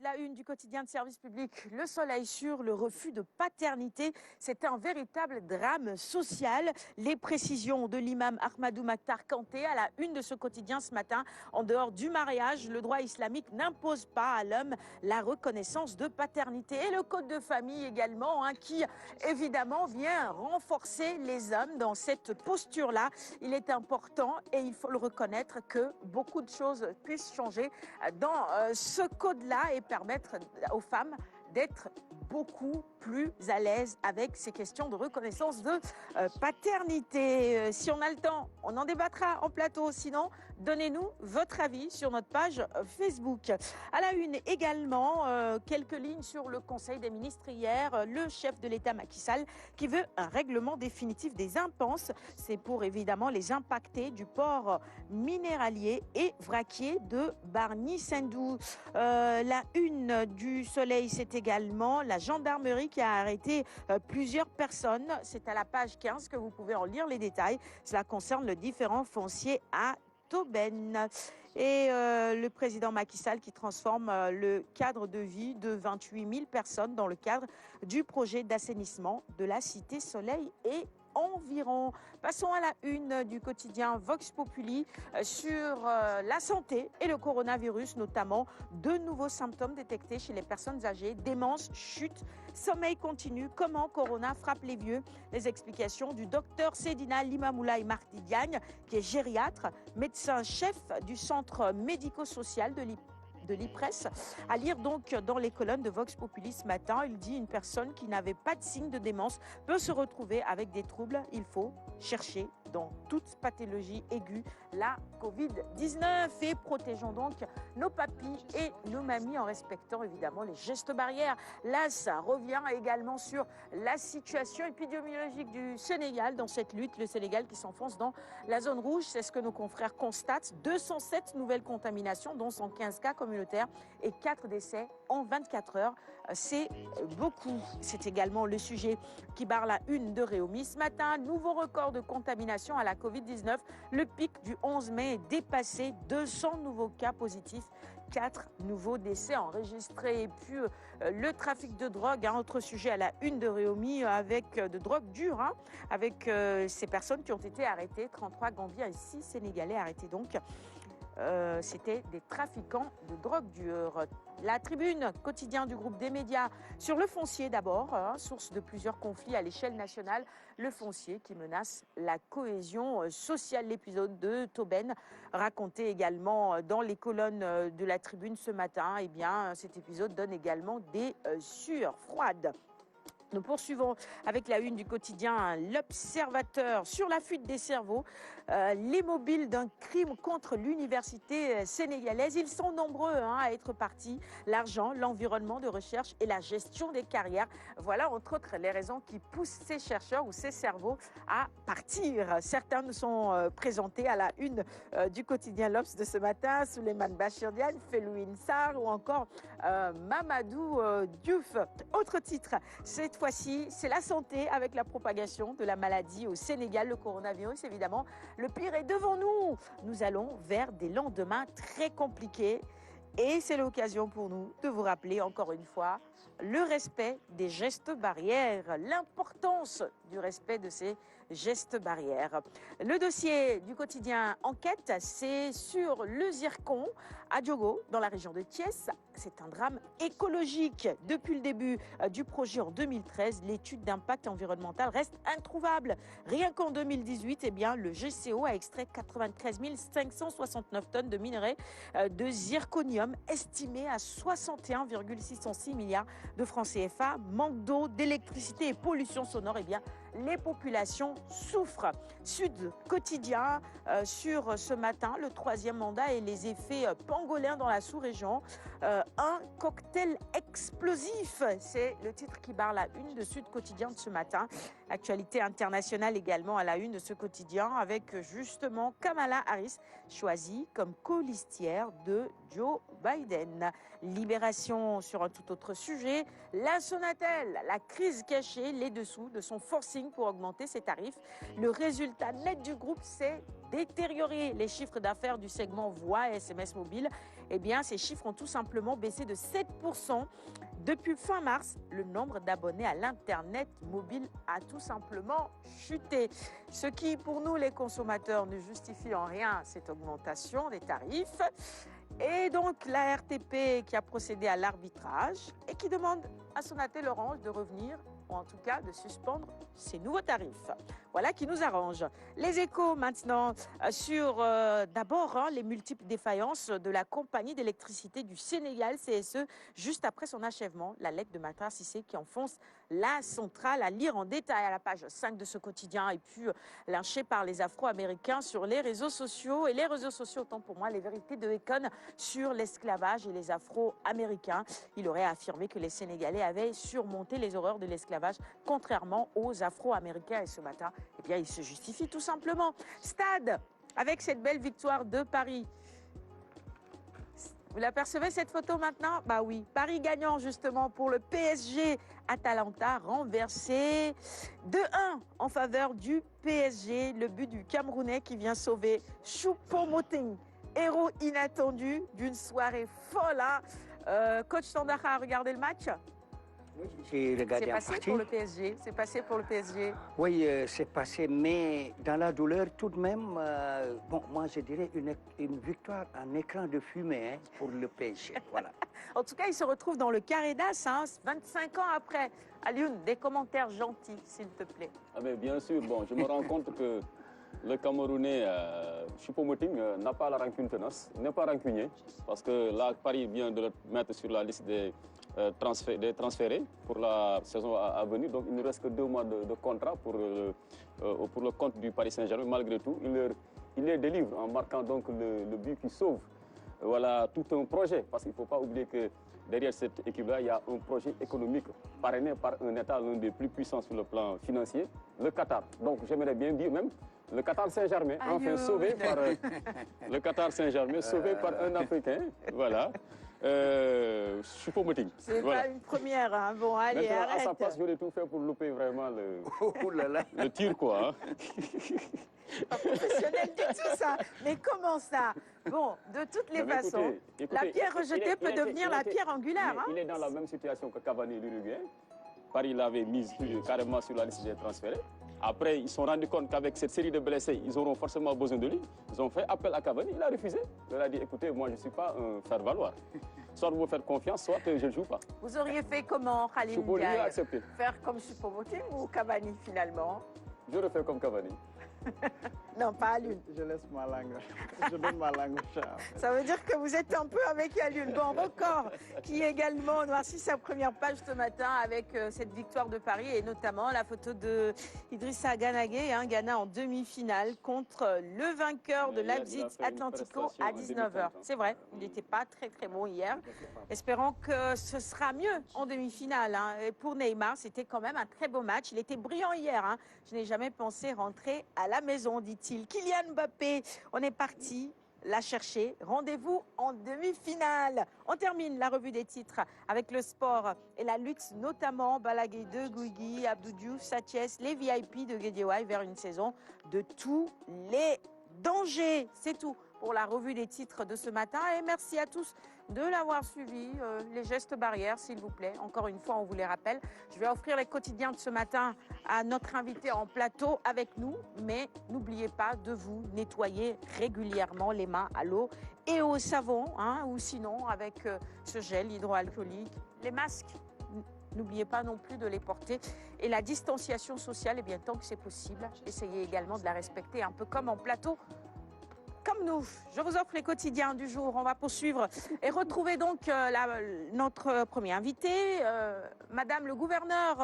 La une du quotidien de service public, Le Soleil sur le refus de paternité. C'est un véritable drame social. Les précisions de l'imam Ahmadou Makhtar Kanté à la une de ce quotidien ce matin. En dehors du mariage, le droit islamique n'impose pas à l'homme la reconnaissance de paternité. Et le code de famille également, qui évidemment vient renforcer les hommes dans cette posture-là. Il est important et il faut le reconnaître que beaucoup de choses puissent changer dans ce code-là et permettre aux femmes d'être beaucoup plus à l'aise avec ces questions de reconnaissance de paternité. Si on a le temps, on en débattra en plateau. Sinon, donnez-nous votre avis sur notre page Facebook. À la une également, quelques lignes sur le Conseil des ministres hier. Le chef de l'État Macky Sall qui veut un règlement définitif des impenses. C'est pour évidemment les impactés du port minéralier et vraquier de Bargny-Sendou. La une du Soleil, c'est également la gendarmerie qui a arrêté plusieurs personnes. C'est à la page 15 que vous pouvez en lire les détails. Cela concerne le différend foncier à Tauben. Et le président Macky Sall qui transforme le cadre de vie de 28 000 personnes dans le cadre du projet d'assainissement de la Cité Soleil et environ. Passons à la une du quotidien Vox Populi sur la santé et le coronavirus, notamment de nouveaux symptômes détectés chez les personnes âgées, démence, chute, sommeil continu, comment Corona frappe les vieux. Les explications du docteur Sedina Limamoulaye Mardi Diagne, qui est gériatre, médecin-chef du centre médico-social de l'IPRES. À lire donc dans les colonnes de Vox Populi ce matin, il dit une personne qui n'avait pas de signe de démence peut se retrouver avec des troubles. Il faut chercher dans toute pathologie aiguë la Covid-19 et protégeons donc nos papis et nos mamies en respectant évidemment les gestes barrières. Là, ça revient également sur la situation épidémiologique du Sénégal dans cette lutte. Le Sénégal qui s'enfonce dans la zone rouge, c'est ce que nos confrères constatent. 207 nouvelles contaminations, dont 115 cas communautaires et 4 décès en 24 heures. C'est beaucoup. C'est également le sujet qui barre la une de Réumi ce matin. Nouveau record de contamination à la Covid-19. Le pic du 11 mai est dépassé. 200 nouveaux cas positifs, 4 nouveaux décès enregistrés. Et puis le trafic de drogue, autre sujet à la une de Réumi avec de drogue dure, avec ces personnes qui ont été arrêtées, 33 Gambiens et 6 Sénégalais arrêtés donc. C'était des trafiquants de drogue dure. La tribune, quotidien du groupe des médias, sur le foncier d'abord, source de plusieurs conflits à l'échelle nationale. Le foncier qui menace la cohésion sociale. L'épisode de Tauben, raconté également dans les colonnes de la tribune ce matin. Eh bien, cet épisode donne également des sueurs froides. Nous poursuivons avec la une du quotidien L'Observateur sur la fuite des cerveaux, les mobiles d'un crime contre l'université sénégalaise. Ils sont nombreux à être partis. L'argent, l'environnement de recherche et la gestion des carrières. Voilà entre autres les raisons qui poussent ces chercheurs ou ces cerveaux à partir. Certains nous sont présentés à la une du quotidien L'Obs de ce matin. Souleymane Bachir Diagne, Felwine Sarr ou encore Mamadou Diouf. Autre titre, cette fois-ci, c'est la santé avec la propagation de la maladie au Sénégal, le coronavirus évidemment. Le pire est devant nous. Nous allons vers des lendemains très compliqués. Et c'est l'occasion pour nous de vous rappeler encore une fois le respect des gestes barrières, l'importance du respect de ces gestes barrières. Le dossier du quotidien Enquête, c'est sur le zircon à Diogo, dans la région de Thiès. C'est un drame écologique. Depuis le début du projet en 2013, l'étude d'impact environnemental reste introuvable. Rien qu'en 2018, le GCO a extrait 93 569 tonnes de minerais de zirconium, estimé à 61,606 milliards de francs CFA. Manque d'eau, d'électricité et pollution sonore, les populations souffrent. Sud Quotidien sur ce matin, le 3e mandat et les effets pangolins dans la sous-région. Un cocktail explosif, c'est le titre qui barre la une de Sud Quotidien de ce matin. Actualité internationale également à la une de ce quotidien avec justement Kamala Harris choisie comme colistière de Joe Biden. Libération sur un tout autre sujet. La Sonatel, la crise cachée, les dessous de son forcing pour augmenter ses tarifs. Le résultat net du groupe, c'est détériorer les chiffres d'affaires du segment voix et SMS mobile. Eh bien, ces chiffres ont tout simplement baissé de 7%. Depuis fin mars, le nombre d'abonnés à l'Internet mobile a tout simplement chuté. Ce qui, pour nous, les consommateurs, ne justifie en rien cette augmentation des tarifs. Et donc, la RTP qui a procédé à l'arbitrage et qui demande à Sonatel Orange de revenir, ou en tout cas de suspendre ces nouveaux tarifs. Voilà qui nous arrange. Les échos maintenant sur d'abord les multiples défaillances de la compagnie d'électricité du Sénégal, CSE, juste après son achèvement. La lettre de Matar Cissé qui enfonce la centrale, à lire en détail à la page 5 de ce quotidien, et puis lynché par les Afro-Américains sur les réseaux sociaux. Et les réseaux sociaux, autant pour moi, les vérités de Econ sur l'esclavage et les Afro-Américains. Il aurait affirmé que les Sénégalais avaient surmonté les horreurs de l'esclavage, contrairement aux Afro-Américains. Et ce matin, eh bien, il se justifie tout simplement. Stade, avec cette belle victoire de Paris. Vous l'apercevez cette photo maintenant? Bah oui, Paris gagnant justement pour le PSG. Atalanta renversé 2-1 en faveur du PSG. Le but du Camerounais qui vient sauver Choupo-Moting, héros inattendu d'une soirée folle. Coach Sandara a regardé le match? Oui, j'ai regardé en C'est passé partie. pour le PSG. C'est passé pour le PSG. Oui, c'est passé, mais dans la douleur tout de même, bon, moi je dirais une victoire en écran de fumée pour le PSG. Voilà. En tout cas, il se retrouve dans le carré d'as, 25 ans après. Alioune, des commentaires gentils, s'il te plaît. Ah mais bien sûr, bon, je me rends compte que le Camerounais Choupo-Moting n'a pas la rancune tenace, n'est pas rancunier, parce que là, Paris vient de le mettre sur la liste des transférés pour la saison à venir. Donc il ne reste que 2 mois de contrat pour le compte du Paris Saint-Germain. Malgré tout, il les délivre en marquant donc le but qui sauve. Voilà tout un projet, parce qu'il ne faut pas oublier que derrière cette équipe-là, il y a un projet économique parrainé par un État, l'un des plus puissants sur le plan financier, le Qatar. Donc j'aimerais bien dire même le Qatar Saint-Germain, enfin sauvé par le Qatar Saint-Germain, sauvé par un Africain. Voilà. Choupo-Moting. C'est voilà. pas une première, hein. Bon, allez, maintenant, arrête. à sa place, j'aurais tout fait pour louper vraiment Oh là là. le tir, quoi. Hein. Pas professionnel du tout, ça. Mais comment ça? Bon, de toutes les Mais façons, écoutez, la pierre rejetée peut devenir la pierre il angulaire. est dans la même situation que Cavani, l'Uruguay. Paris l'avait mise carrément sur la liste des transférés. Après, ils se sont rendus compte qu'avec cette série de blessés, ils auront forcément besoin de lui. Ils ont fait appel à Cavani, il a refusé. Il a dit, écoutez, moi je ne suis pas un faire-valoir. Soit vous faites confiance, soit je ne joue pas. Vous auriez fait comment, Khalil Choupo, lui, a Ndiaye? accepté. Faire comme Choupo-Moting ou Cavani finalement? Je refais comme Cavani. Non, pas Alioune. Je laisse ma langue. Je donne ma langue au chat. Ça veut dire que vous êtes un peu avec Alioune. Bon, Record, qui également noircit sa première page ce matin avec cette victoire de Paris et notamment la photo de Idrissa Ganagé, Ghana en demi-finale contre le vainqueur de Mais il a Leipzig fait une Atlantico prestation à en 19h. demi-teinte, hein. C'est vrai, il n'était pas très bon hier. Espérons que ce sera mieux en demi-finale. Et pour Neymar, c'était quand même un très beau match. Il était brillant hier. Je n'ai jamais pensé rentrer à la maison, dit-il. Kylian Mbappé, on est parti la chercher. Rendez-vous en demi-finale. On termine la revue des titres avec le sport et la lutte, notamment Balaguer de Guigui, Abdou Diouf, Sathiès, les VIP de Guédiawaye vers une saison de tous les dangers. C'est tout pour la revue des titres de ce matin. Et merci à tous de l'avoir suivi. Les gestes barrières, s'il vous plaît. Encore une fois, on vous les rappelle. Je vais offrir les quotidiens de ce matin à notre invité en plateau avec nous. Mais n'oubliez pas de vous nettoyer régulièrement les mains à l'eau et au savon, ou sinon avec ce gel hydroalcoolique. Les masques, n'oubliez pas non plus de les porter. Et la distanciation sociale, bien tant que c'est possible, essayez également de la respecter, un peu comme en plateau. Comme nous, je vous offre les quotidiens du jour. On va poursuivre et retrouver donc notre premier invité, Madame le gouverneur.